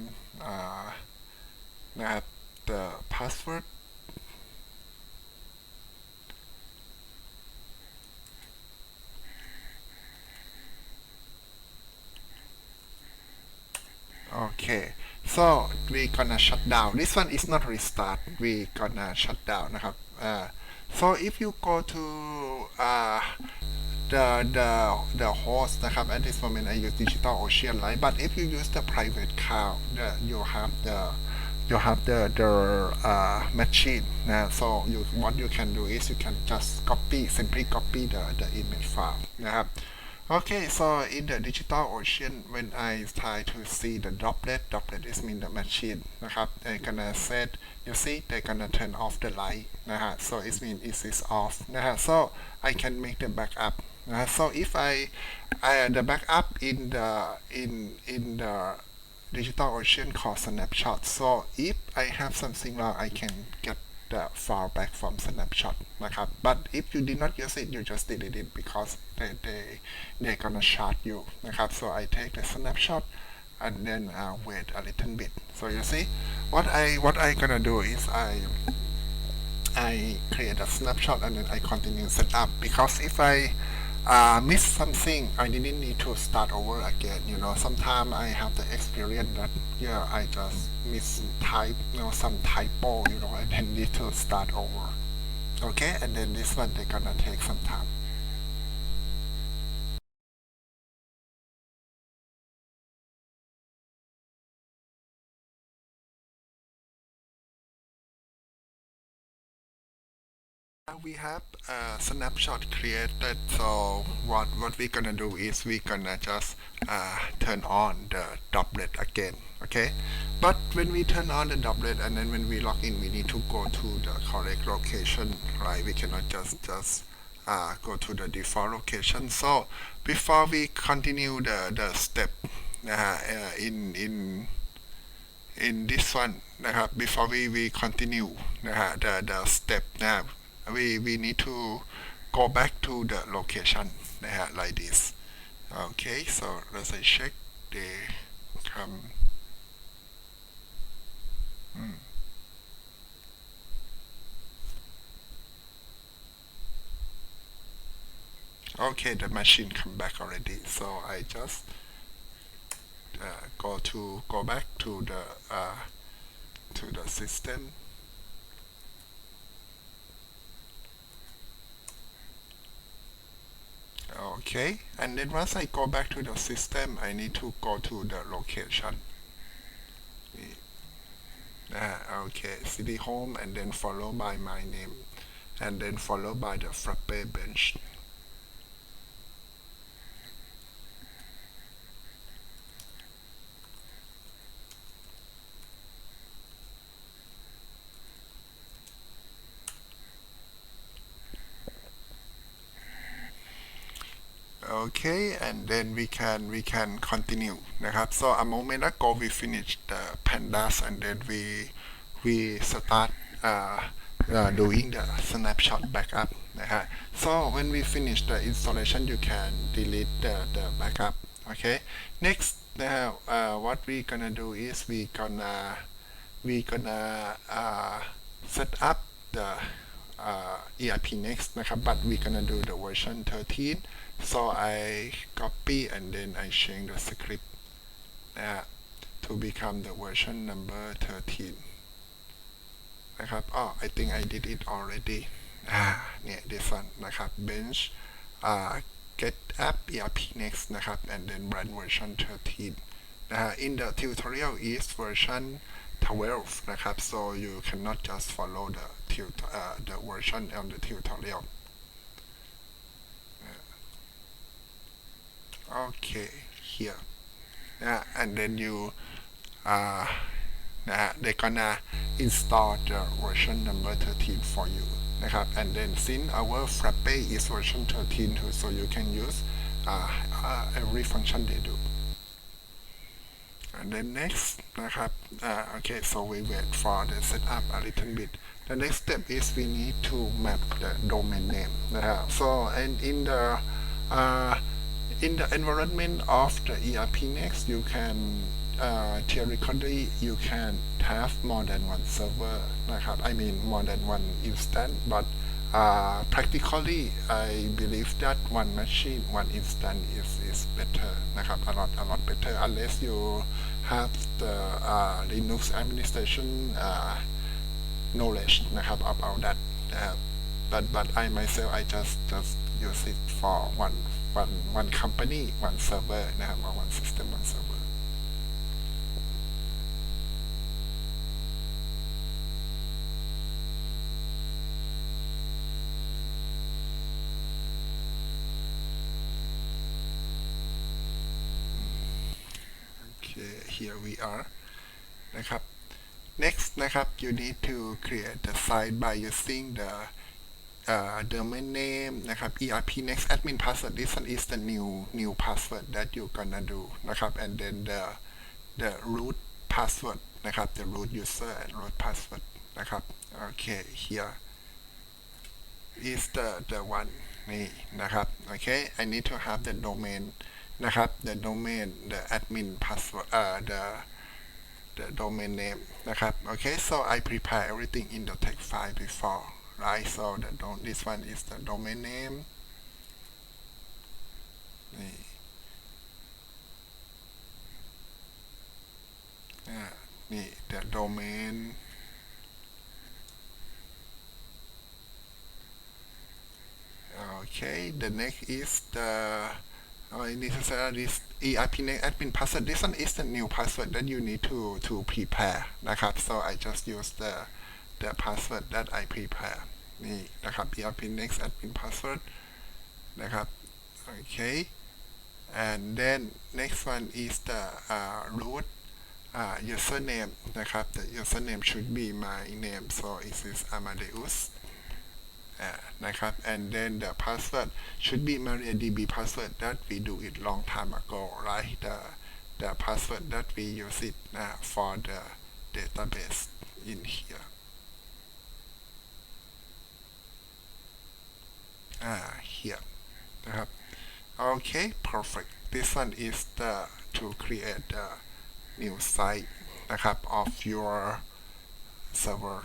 นะครับ the password okay so we gonna shut down this one is not restart we gonna shut down นะครับ so if you go to the host นะครับ at this moment I use DigitalOcean right but if you use the private cloud you have the machine so what you can do is you can just simply copy the image file นะครับ okay so in the DigitalOcean when I try to see the droplet is mean the machine นะครับ I gonna set you see they gonna turn off the light นะฮะ so it mean it is off นะฮะ so I can make the backup นะฮะ so if the backup in the DigitalOcean called Snapshot so if I have something wrong I can get the file back from Snapshot นะครับ but if you did not use it you just delete it because they gonna charge you นะครับ so I take the snapshot and then wait a little bit so you see what I gonna do is I create a snapshot and then I continue set up because if I miss something I didn't need to start over again sometimes I have the experience that I just miss some typo and then need to start over okay and then this one they gonna take some time we have a snapshot created so what we're gonna do is we're gonna just turn on the droplet again okay but when we turn on the droplet and then when we log in we need to go to the correct location right we cannot just go to the default location so before we continue the step in this one นะครับ before we continue นะฮะ the step นะครับ we need to go back to the location นะฮะ like this okay so let's say check they come okay the machine come back already so I just go back to the system okay and then once I go back to the system I need to go to the location okay cd home and then followed by my name and then followed by the Frappe bench okay and then we can continue นะครับ so a moment ago we finished the pandas and then we start doing the snapshot backup นะฮะ so when we finish the installation you can delete the backup okay next what we gonna do is we gonna set up the ERPNext นะครับ but we gonna do the version 13 so I copy and then I change the script to become the version number 13 นะครับ I think I did it already เนี่ย this one นะครับ bench get app ERPNext นะครับ and then run version 13 in the tutorial is version 12 นะครับ so you cannot just follow the version on the tutorial okay here and then you they're gonna install the version number 13 for you นะครับ and then since our Frappe is version 13 too, so you can use every function they do. And then next นะครับ okay, so we wait for the setup a little bit. The next step is we need to map the domain name นะครับ so and in the environment of the ERPNext you can theoretically you can have more than one server นะครับ I mean more than one instance, but practically I believe that one machine one instance is better นะครับ a lot better unless you have the Linux administration knowledge นะครับ about that but I myself I just use it for one company one server นะครับ or one system one server. Okay, here we are นะครับ next นะครับ you need to create the site by using the domain name นะครับ ERPNext admin password. This one is the new password that you gonna do นะครับ and then the root password นะครับ the root user and root password นะครับ okay here is the one นี่นะครับ okay I need to have the domain นะครับ the domain the admin password the domain name นะครับ okay so I prepare everything in the text file before, right? So this one is the domain name นี่ the domain okay the next is the I need to set this ERPNext admin password. This one is the new password that you need to prepare นะครับ so I just use the password that I prepare นี่นะครับ ERPNext admin password นะครับ okay and then next one is the root username นะครับ the username should be my name, so it is Amadeusนะครับ and then the password should be MariaDB password that we do it long time ago, right? The password that we use it for the database in here here นะครับ okay perfect this one is the to create the new site นะครับ of your server.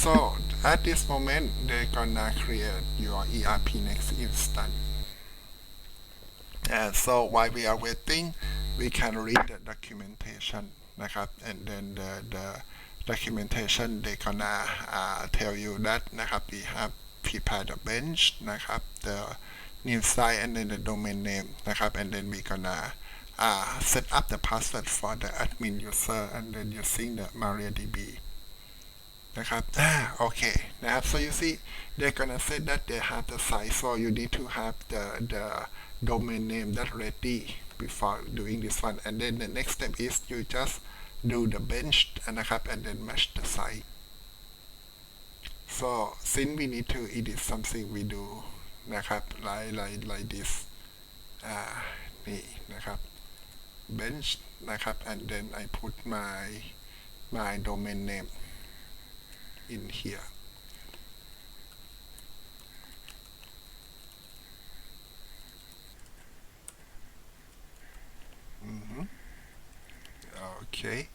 So at this moment they're gonna create your ERPNext instance, and so while we are waiting we can read the documentation นะครับ and then the documentation they gonna tell you that นะครับ we have prepared the bench นะครับ the new site and then the domain name นะครับ and then we gonna set up the password for the admin user and then using the MariaDB นะครับ okay นะครับ so you see they're gonna say that they have the site, so you need to have the domain name that ready before doing this one, and then the next step is you just do the bench นะครับ and then match the site. so since we need to edit something we do นะครับ like this นี่นะครับ bench นะครับ and then I put my domain name in here okay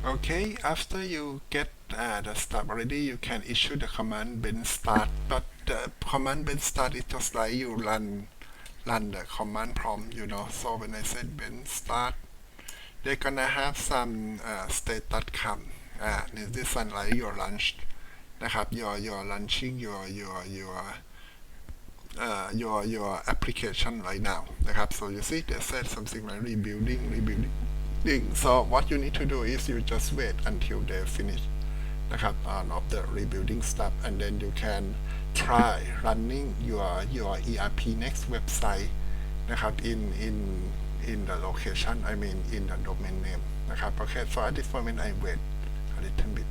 Okay, after you get the stuff already, you can issue the command bin start. But the command bin start is just like you run the command prompt, you know. So when I said bin start, they're gonna have some status come. This one like your lunch, นะครับ you're launching your application right now นะครับ so you see they said something like rebuilding. So what you need to do is you just wait until they finish นะครับ of the rebuilding stuff, and then you can try running your ERPNext website นะครับ in the location, I mean in the domain name นะครับ okay, so at this moment I wait a little bit.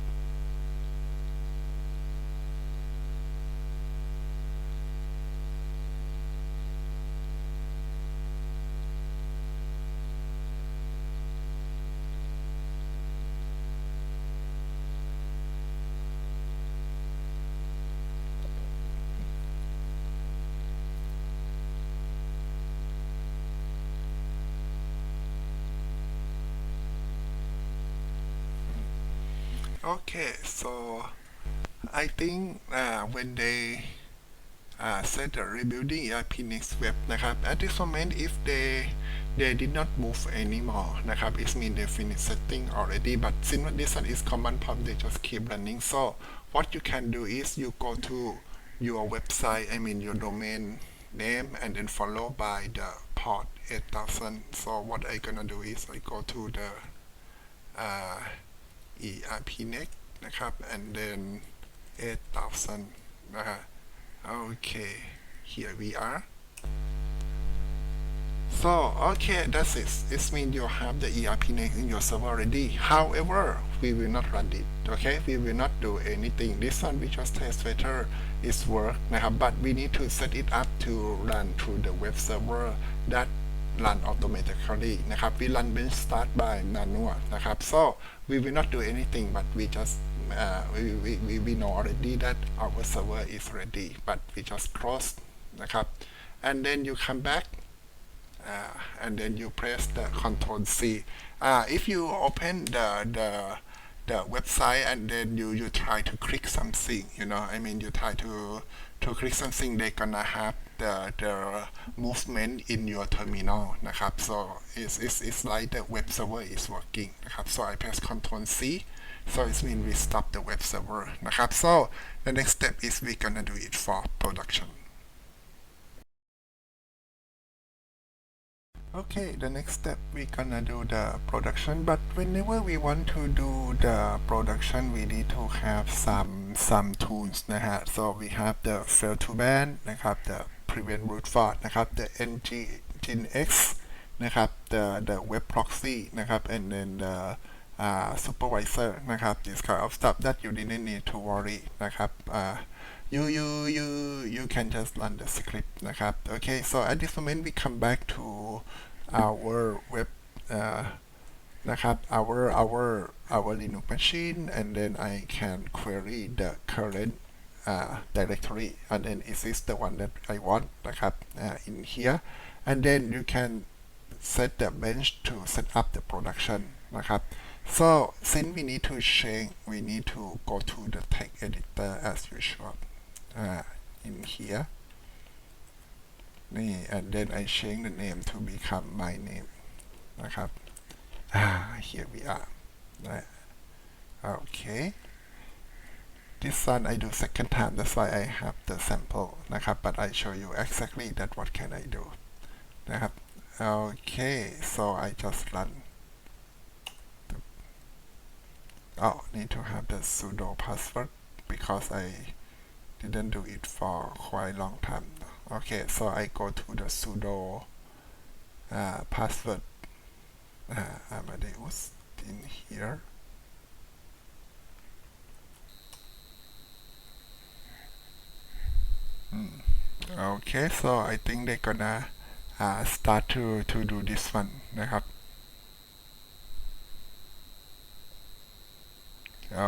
Okay, so I think when they set the rebuilding ERPNext web นะครับ at this moment if they did not move anymore นะครับ it means they finished setting already, but since this one is command prompt they just keep running. So what you can do is you go to your website, I mean your domain name, and then follow by the port 8000. So what I gonna do is I go to the ERPNext นะครับ and then 8000 นะฮะ okay, here we are. So okay, that's it. It means you have the ERPNext in your server already. However, we will not run it. Okay, we will not do anything. This one we just test whether it work นะครับ but we need to set it up to run through the web server that run automatically นะครับ we run bench start by manual นะครับ so we will not do anything, but we just we know already that our server is ready, but we just close นะครับ and then you come back and then you press the Control C. If you open the website and then you try to click something, I mean you try to click something, they're gonna have the movement in your terminal นะครับ so it's like the web server is working นะครับ so I press Control C, so it means we stop the web server นะครับ so the next step is we gonna do it for production. Okay, the next step we gonna do the production, but whenever we want to do the production we need to have some tools นะฮะ so we have the fail to ban นะครับ the prevent root force นะครับ the nginx นะครับ the web proxy นะครับ and then the supervisor นะครับ this kind of stuff that you didn't need to worry นะครับ you can just run the script นะครับ okay, so at this moment we come back to our web นะครับ our Linux machine, and then I can query the current directory, and then is this the one that I want นะครับ in here, and then you can set the bench to set up the production นะครับ so since we need to change, we need to go to the text editor as usual in here นี่ and then I change the name to become my name นะครับ here we are okay, this one I do second time, that's why I have the sample นะครับ but I show you exactly that what can I do นะครับ okay, so I just run need to have the sudo password because I didn't do it for quite long time. Okay, so I go to the sudo password Amadeus in here. Okay, so I think they're gonna start to do this one นะครับ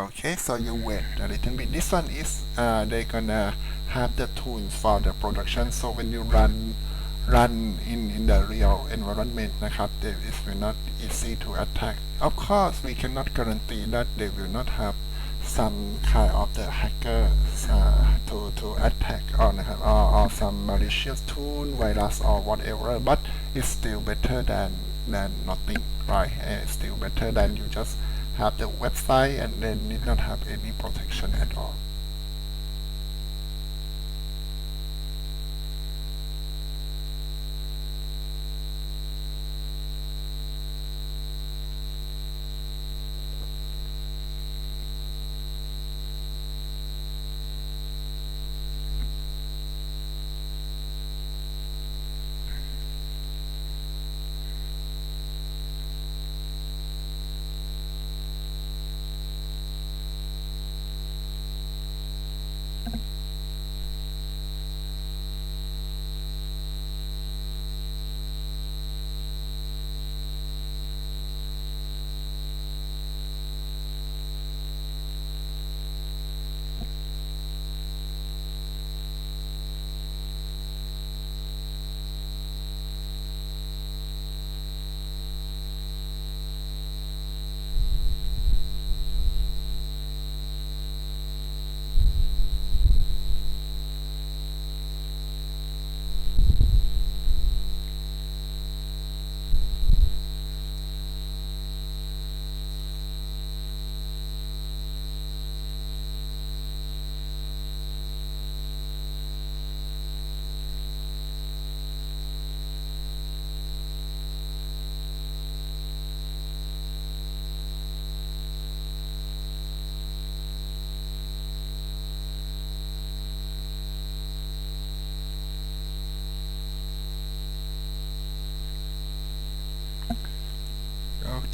okay, so you wait a little bit. This one is they're gonna have the tools for the production, so when you run in the real environment นะครับ it will not easy to attack. Of course we cannot guarantee that they will not have some kind of the hacker to attack or นะครับ or some malicious tool, virus or whatever, but it's still better than nothing, right? It's still better than you just have the website and then did not have any protection at all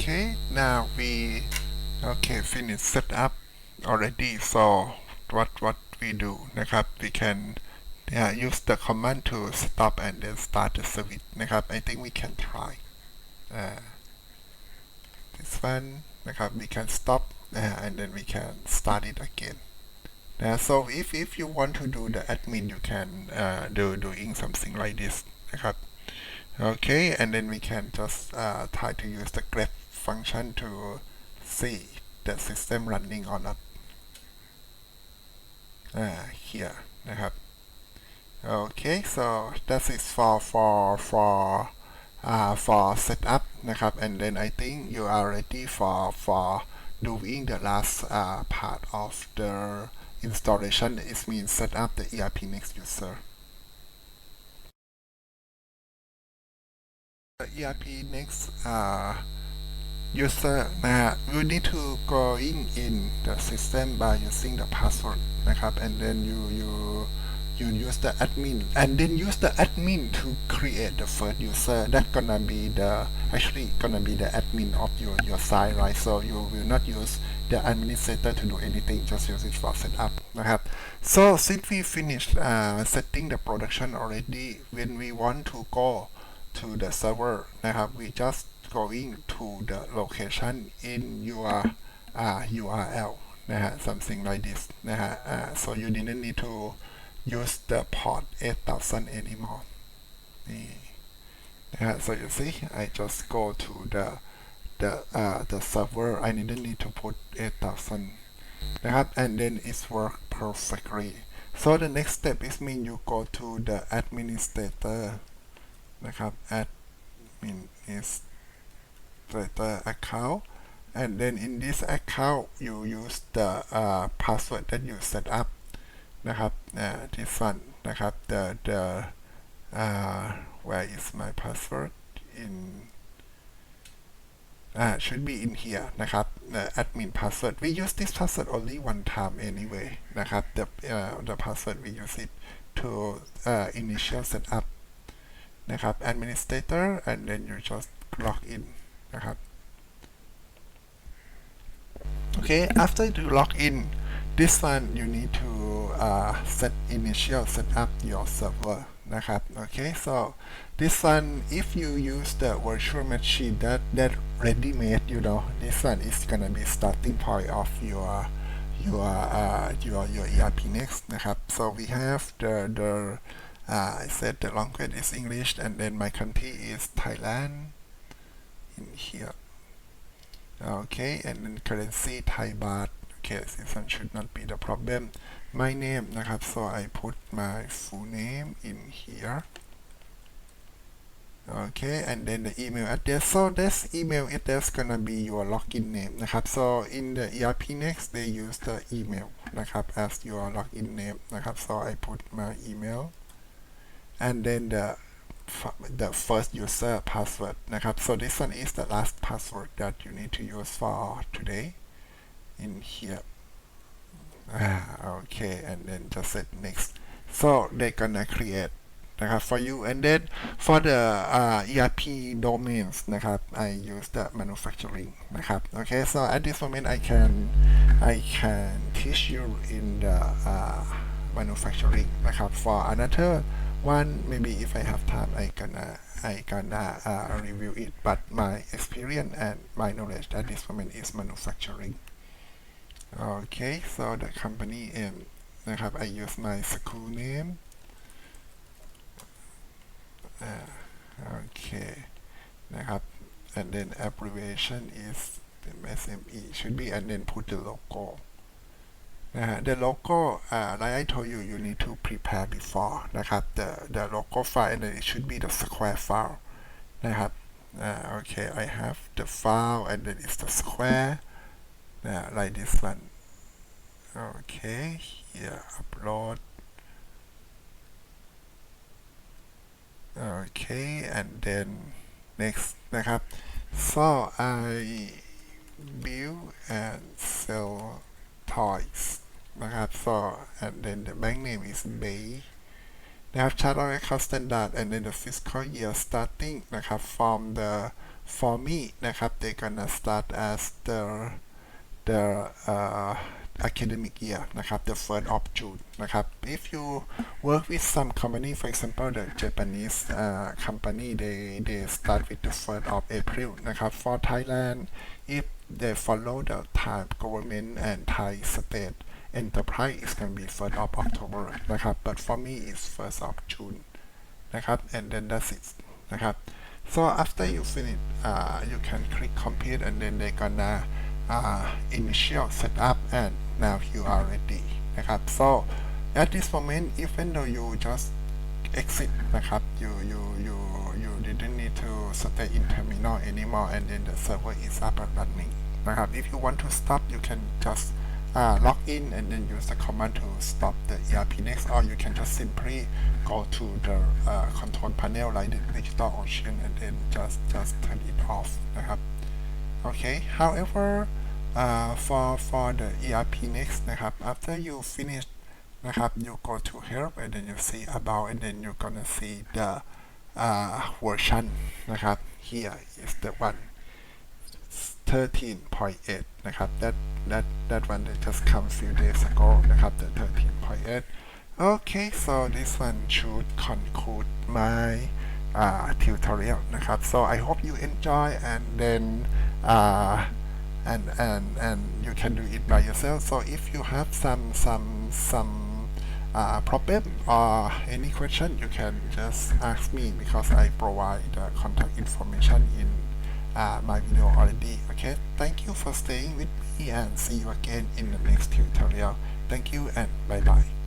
okay, now we finish setup already. So what we do นะครับ we can use the command to stop and then start the service นะครับ I think we can try this one นะครับ we can stop and then we can start it again. So if you want to do the admin, you can doing something like this นะครับ okay, and then we can just try to use the grep function to see the system running or not here นะครับ okay, so that is for setup นะครับ and then I think you are ready for doing the last part of the installation. It means set up the ERPNext user. The ERPNext user you need to go in the system by using the password นะครับ and then you use the admin and then use the admin to create the first user. That gonna be the admin of your site, right? So you will not use the administrator to do anything, just use it for setup นะครับ so since we finished setting the production already, when we want to go to the server นะครับ we just going to the location in your URL นะฮะ something like this นะฮะso you didn't need to use the port 8000 anymore นี่นะฮะ so you see I just go to the server. I didn't need to put 8000 นะครับ and then it's work perfectly. So the next step is mean you go to the administrator นะครับ administrator account, and then in this account you use the password that you set up นะครับ this one นะครับ the where is my password in should be in here นะครับ admin password. We use this password only one time anyway นะครับ the password we use it to initial setup นะครับ administrator, and then you just log in นะครับ okay, after you log in, this one you need to set up your server นะครับ okay, so this one, if you use the virtual machine that ready made, this one is gonna be starting point of your ERPNext นะครับ so we have the I said the language is English, and then my country is Thailand in here. Okay, and then currency Thai baht. Okay, this one should not be the problem. My name นะครับ so I put my full name in here. Okay, and then the email address. So this email address gonna be your login name นะครับ so in the ERPNext they use the email นะครับ as your login name นะครับ so I put my email, and then the first user password นะครับ so this one is the last password that you need to use for today in here. Okay, and then just set next. So they're gonna create นะครับ for you, and then for the ERP domains นะครับ I use the manufacturing นะครับ okay, so at this moment I can teach you in the manufacturing นะครับ for another one, maybe if I have time I gonna review it, but my experience and my knowledge at this moment is manufacturing. Okay, so the company name นะครับ I use my school name. Okay นะครับ and then abbreviation is SME should be, and then put the logo. The logo, like I told you, you need to prepare before นะครับ the logo file, and then it should be the square file นะครับ okay, I have the file, and then it's the square like this one. Okay, here upload. Okay, and then next นะครับ so I build and sell toys นะครับ so and then the bank name is Bay นะครับ chart of account standard, and then the fiscal year starting นะครับ from the for me นะครับ they gonna start as the academic year นะครับ the 1st of June นะครับ if you work with some company for example the Japanese company they start with the 1st of April นะครับ for Thailand if they follow the Thai government and Thai state enterprise is going to be 1st of October นะครับ but for me it's 1st of June นะครับ and then that's it นะครับ so after you finish you can click complete and then they gonna initial setup and now you are ready นะครับ so at this moment even though you just exit นะครับ you didn't need to stay in terminal anymore and then the server is up and running นะครับ if you want to stop you can just log in and then use the command to stop the ERPNext or you can just simply go to the control panel like the DigitalOcean and then just turn it off นะครับ okay however for the ERPNext นะครับ after you finish นะครับ you go to help and then you see about and then you're gonna see the version นะครับ here is the one 13.8 นะครับ that one that just come few days ago นะครับ the 13.8 okay so this one should conclude my tutorial นะครับ so I hope you enjoy and then and you can do it by yourself so if you have some problem or any question you can just ask me because I provide the contact information in my video already okay thank you for staying with me and see you again in the next tutorial thank you and bye bye